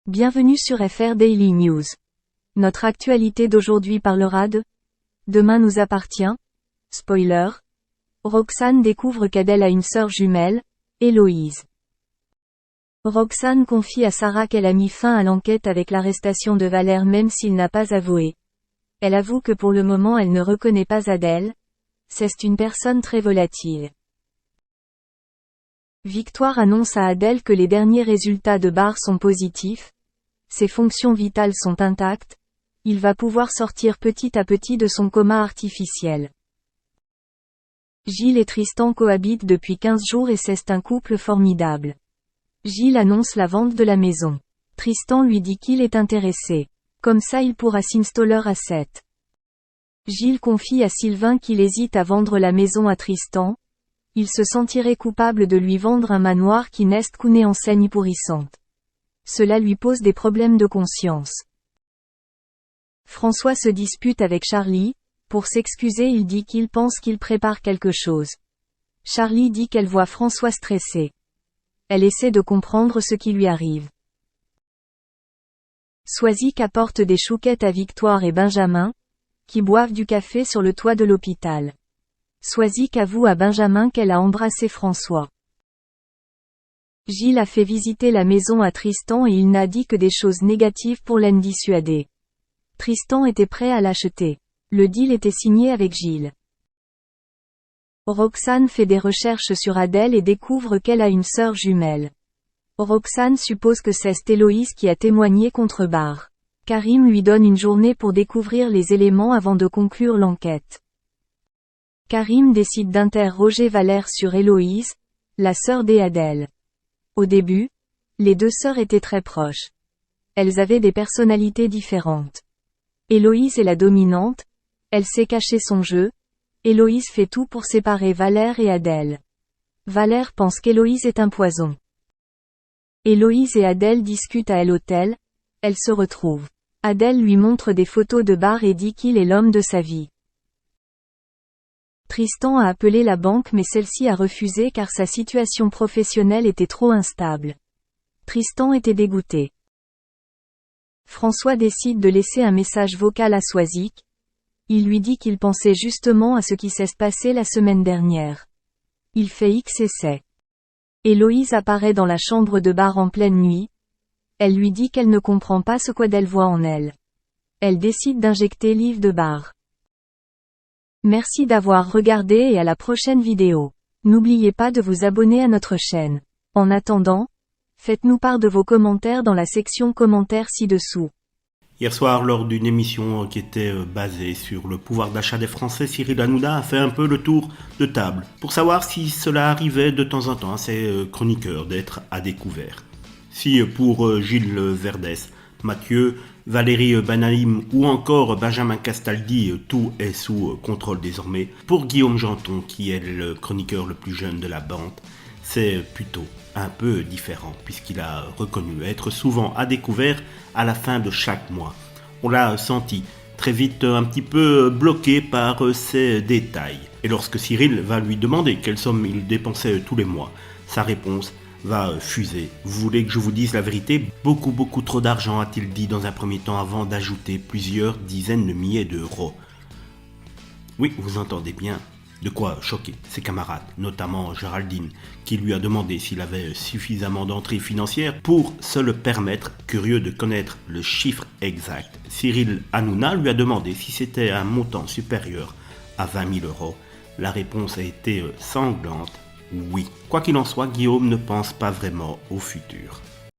Bienvenue sur FR Daily News. Notre actualité d'aujourd'hui parlera de Demain nous appartient. Spoiler. Roxane découvre qu'Adèle a une sœur jumelle, Héloïse. Roxane confie à Sarah qu'elle a mis fin à l'enquête avec l'arrestation de Valère même s'il n'a pas avoué. Elle avoue que pour le moment elle ne reconnaît pas Adèle. C'est une personne très volatile. Victoire annonce à Adèle que les derniers résultats de Barre sont positifs. Ses fonctions vitales sont intactes. Il va pouvoir sortir petit à petit de son coma artificiel. Gilles et Tristan cohabitent depuis 15 jours et c'est un couple formidable. Gilles annonce la vente de la maison. Tristan lui dit qu'il est intéressé. Comme ça il pourra s'installer à 7. Gilles confie à Sylvain qu'il hésite à vendre la maison à Tristan. Il se sentirait coupable de lui vendre un manoir qui n'est qu'une enseigne pourrissante. Cela lui pose des problèmes de conscience. François se dispute avec Charlie. Pour s'excuser il dit qu'il pense qu'il prépare quelque chose. Charlie dit qu'elle voit François stressé. Elle essaie de comprendre ce qui lui arrive. Swazik apporte des chouquettes à Victoire et Benjamin, qui boivent du café sur le toit de l'hôpital. Swazik avoue à Benjamin qu'elle a embrassé François. Gilles a fait visiter la maison à Tristan et il n'a dit que des choses négatives pour l'en dissuader. Tristan était prêt à l'acheter. Le deal était signé avec Gilles. Roxane fait des recherches sur Adèle et découvre qu'elle a une sœur jumelle. Roxane suppose que c'est Héloïse qui a témoigné contre Barre. Karim lui donne une journée pour découvrir les éléments avant de conclure l'enquête. Karim décide d'interroger Valère sur Héloïse, la sœur d'Adèle. Au début, les deux sœurs étaient très proches. Elles avaient des personnalités différentes. Héloïse est la dominante, elle sait cacher son jeu. Héloïse fait tout pour séparer Valère et Adèle. Valère pense qu'Héloïse est un poison. Héloïse et Adèle discutent à l'hôtel, elles se retrouvent. Adèle lui montre des photos de Barre et dit qu'il est l'homme de sa vie. Tristan a appelé la banque mais celle-ci a refusé car sa situation professionnelle était trop instable. Tristan était dégoûté. François décide de laisser un message vocal à Swazik. Il lui dit qu'il pensait justement à ce qui s'est passé la semaine dernière. Il fait X essais. Héloïse apparaît dans la chambre de Barre en pleine nuit. Elle lui dit qu'elle ne comprend pas ce qu'Adèle voit en elle. Elle décide d'injecter Liv de Barre. Merci d'avoir regardé et à la prochaine vidéo. N'oubliez pas de vous abonner à notre chaîne. En attendant, faites-nous part de vos commentaires dans la section commentaires ci-dessous. Hier soir, lors d'une émission qui était basée sur le pouvoir d'achat des Français, Cyril Hanouna a fait un peu le tour de table pour savoir si cela arrivait de temps en temps à ses chroniqueurs d'être à découvert. Si pour Gilles Verdès, Mathieu, Valérie Banaïm ou encore Benjamin Castaldi, tout est sous contrôle désormais, pour Guillaume Janton, qui est le chroniqueur le plus jeune de la bande, c'est plutôt un peu différent, puisqu'il a reconnu être souvent à découvert à la fin de chaque mois. On l'a senti très vite un petit peu bloqué par ces détails. Et lorsque Cyril va lui demander quelle somme il dépensait tous les mois, sa réponse va fuser. Vous voulez que je vous dise la vérité? Beaucoup trop d'argent, a-t-il dit dans un premier temps avant d'ajouter plusieurs dizaines de milliers d'euros. Oui, vous entendez bien. De quoi choquer ses camarades, notamment Géraldine, qui lui a demandé s'il avait suffisamment d'entrées financières pour se le permettre. Curieux de connaître le chiffre exact, Cyril Hanouna lui a demandé si c'était un montant supérieur à 20 000 euros. La réponse a été sanglante, oui. Quoi qu'il en soit, Guillaume ne pense pas vraiment au futur.